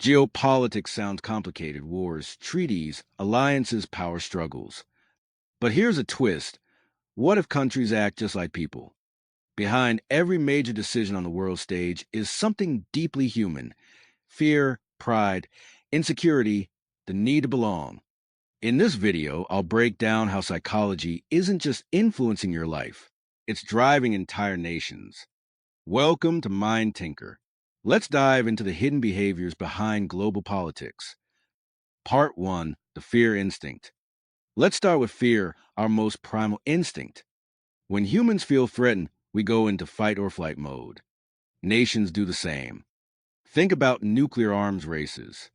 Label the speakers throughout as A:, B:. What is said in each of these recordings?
A: Geopolitics sounds complicated: wars, treaties, alliances, power struggles. But here's a twist. What if countries act just like people? Behind every major decision on the world stage is something deeply human: fear, pride, insecurity, the need to belong. In this video, I'll break down how psychology isn't just influencing your life, it's driving entire nations. Welcome to Mind Tinker. Let's dive into the hidden behaviors behind global politics. Part 1: The Fear Instinct. Let's start with fear, our most primal instinct. When humans feel threatened, we go into fight or flight mode. Nations do the same. Think about nuclear arms races.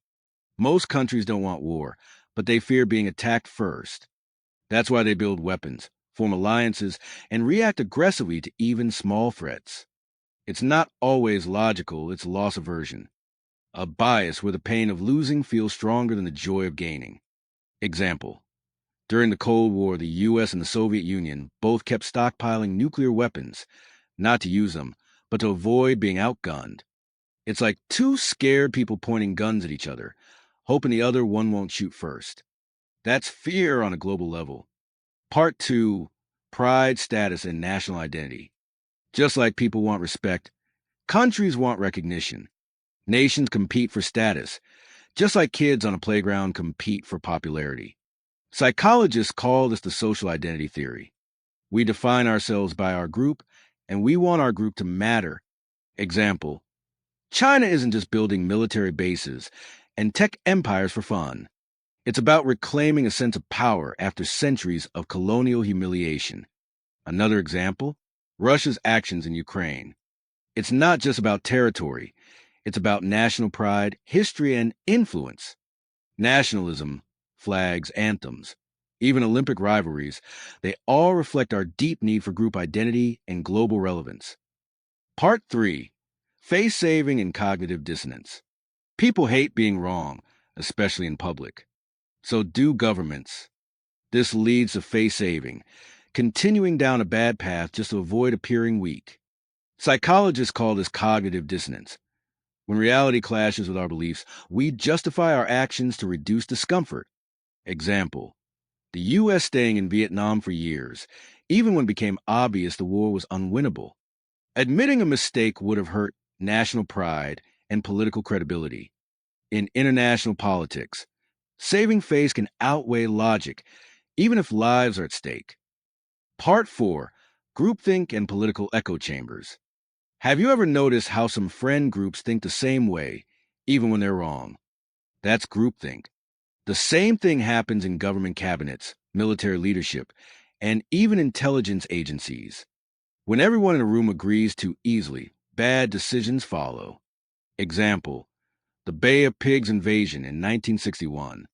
A: Most countries don't want war, but they fear being attacked first. That's why they build weapons, form alliances, and react aggressively to even small threats. It's not always logical, it's loss aversion, a bias where the pain of losing feels stronger than the joy of gaining. Example: during the Cold War, the US and the Soviet Union both kept stockpiling nuclear weapons, not to use them, but to avoid being outgunned. It's like two scared people pointing guns at each other, hoping the other one won't shoot first. That's fear on a global level. Part 2: Pride, status, and national identity. Just like people want respect, countries want recognition. Nations compete for status, just like kids on a playground compete for popularity. Psychologists call this the social identity theory. We define ourselves by our group, and we want our group to matter. Example: China isn't just building military bases and tech empires for fun. It's about reclaiming a sense of power after centuries of colonial humiliation. Another example: Russia's actions in Ukraine. It's not just about territory. It's about national pride, history, and influence. Nationalism, flags, anthems, even Olympic rivalries, they all reflect our deep need for group identity and global relevance. Part 3: Face saving and cognitive dissonance. People hate being wrong, especially in public. So do governments. This leads to face saving, continuing down a bad path just to avoid appearing weak. Psychologists call this cognitive dissonance. When reality clashes with our beliefs, we justify our actions to reduce discomfort. Example: the U.S. staying in Vietnam for years, even when it became obvious the war was unwinnable. Admitting a mistake would have hurt national pride and political credibility. In international politics, saving face can outweigh logic, even if lives are at stake. Part 4: Groupthink and political echo chambers. Have you ever noticed how some friend groups think the same way, even when they're wrong? That's groupthink. The same thing happens in government cabinets, military leadership, and even intelligence agencies. When everyone in a room agrees too easily, bad decisions follow. Example: the Bay of Pigs invasion in 1961.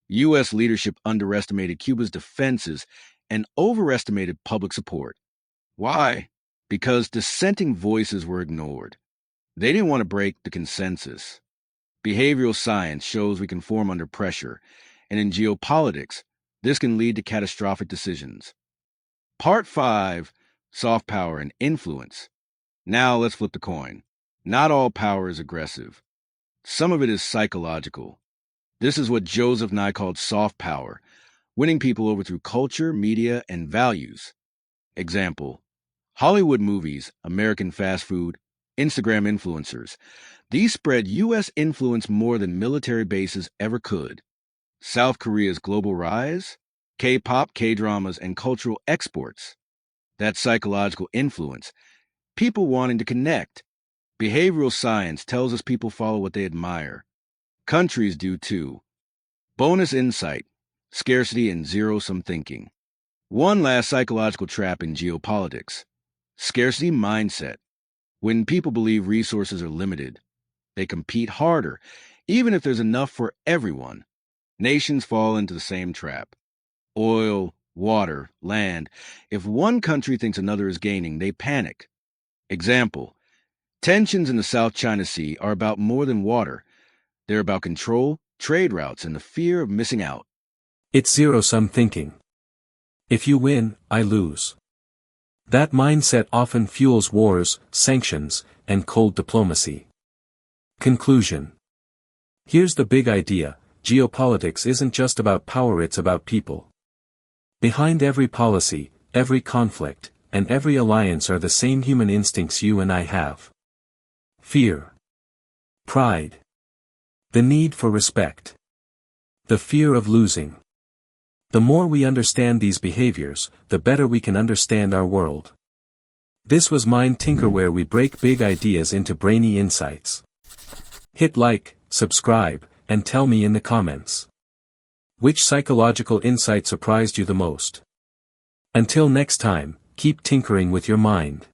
A: U.S. leadership underestimated Cuba's defenses and overestimated public support. Why? Because dissenting voices were ignored. They didn't want to break the consensus. Behavioral science shows we can form under pressure, and in geopolitics, this can lead to catastrophic decisions. Part 5: Soft power and influence. Now let's flip the coin. Not all power is aggressive. Some of it is psychological. This is what Joseph Nye called soft power, winning people over through culture, media, and values. Example: Hollywood movies, American fast food, Instagram influencers. These spread U.S. influence more than military bases ever could. South Korea's global rise, K-pop, K-dramas, and cultural exports. That's psychological influence. People wanting to connect. Behavioral science tells us people follow what they admire. Countries do too. Bonus insight: scarcity and zero-sum thinking. One last psychological trap in geopolitics: scarcity mindset. When people believe resources are limited, they compete harder, even if there's enough for everyone. Nations fall into the same trap. Oil, water, land. If one country thinks another is gaining, they panic. Example: tensions in the South China Sea are about more than water. They're about control, trade routes, and the fear of missing out.
B: It's zero-sum thinking. If you win, I lose. That mindset often fuels wars, sanctions, and cold diplomacy. Conclusion: Here's the big idea: geopolitics isn't just about power, it's about people. Behind every policy, every conflict, and every alliance are the same human instincts you and I have. Fear. Pride. The need for respect. The fear of losing. The more we understand these behaviors, the better we can understand our world. This was Mind Tinker, where we break big ideas into brainy insights. Hit like, subscribe, and tell me in the comments. Which psychological insight surprised you the most? Until next time, keep tinkering with your mind.